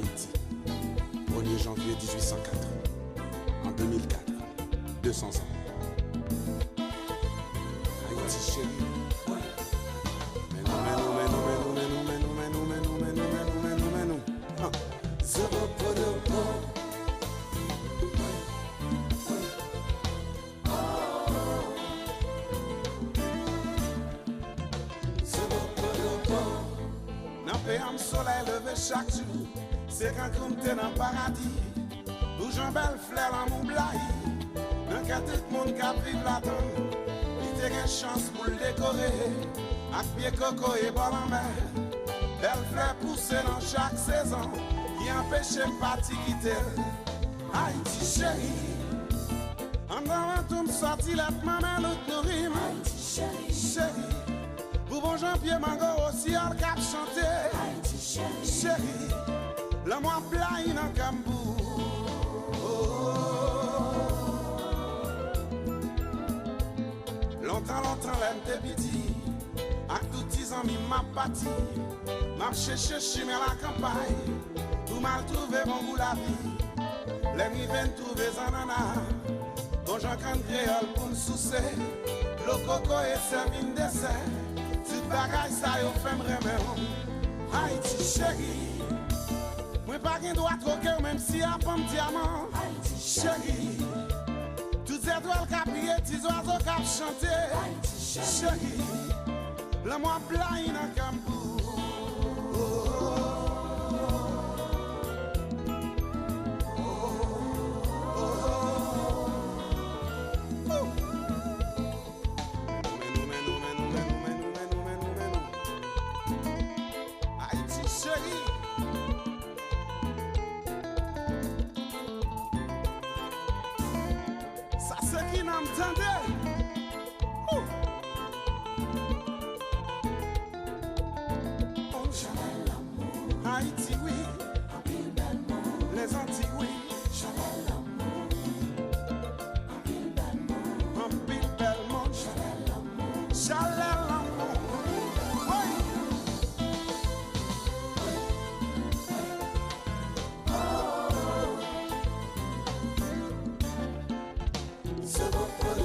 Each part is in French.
Haïti, 1er janvier 1804. En 2004, 200 ans. Haïti chérie. Am soleil levé chaque jour, c'est quand on t'es dans le paradis. Où j'en belle fleur en mon blaï, dans qu'à tout le monde qui vive là-dedans. Il t'a une chance pour le décorer, avec pied coco et bol en mer. Belle fleur poussée dans chaque saison, qui empêche le parti quitter. Haïti chérie, en avant tout me sorti la maman l'autre nourrit. Haïti chérie, chérie. Pour bon Jean-Pierre Mango aussi al cap chanté. Haïti chérie, chérie. Le moi blaye dans Cambou. Longtemps l'aime te piti. Ak tout 10 ans mi m'a pati. M'a cherché chimé la campagne. Tout mal trouvé bon goût la vie. Les mi ven trouvé zanana. Bon Jean can créole pour m'soucer. Le coco et servi dessert. Bagay sa yo fèm remè. Haïti chérie, moi pas gen droit troquer même si a pomme diamant. Haïti chérie, toutes ces étoiles qui brillent, tes oiseaux qui chantent. Haïti chérie, le moi blaye dans Cambou. Haïti, oui, les Antilles, oui, chalet l'amour, un pile bel monde, chalet l'amour, oui. C'est bon pour le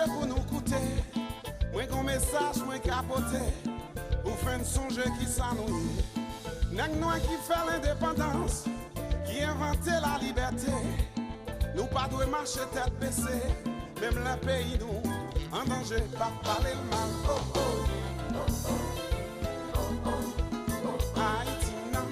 pour nous coûter, moi qu'on message, moi capoté, pour faire songer qui s'ennuie. Nèg noir qui fait l'indépendance, qui inventait la liberté. Nous pas doit marcher tête baissée, même le pays nous en danger, pas parler le mal. Oh oh, oh oh, oh oh, oh oh, Haïti non.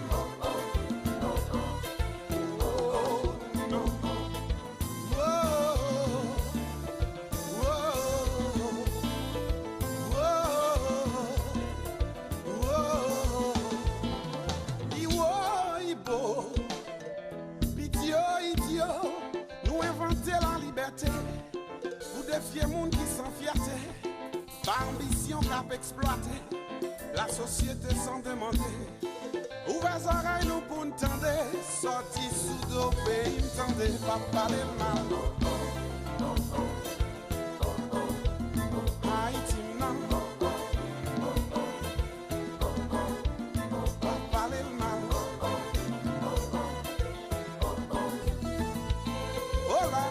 Pour défier monde qui sans fierté, par ambition qu'a exploité la société sans demander. Ouvrez les oreilles nous pour nous tendre, sorti sous dos pays nous tendre, pas parler mal. Haïti non, pas parler mal. Oh là.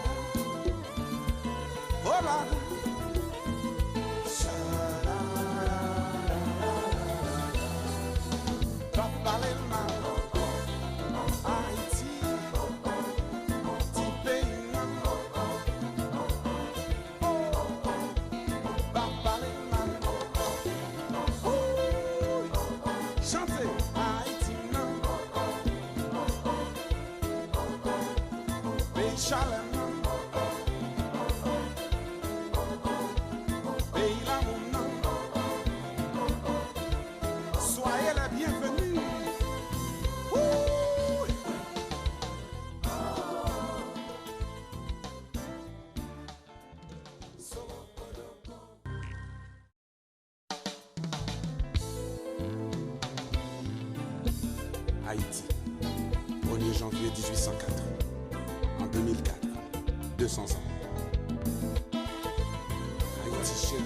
Hola, pas parler mal. Haïti, petit pays non. Pas parler mal. Chantez Haïti non. Pays chaleur non. Haïti, 1er janvier 1804. En 2004, 200 ans. Haïti chérie.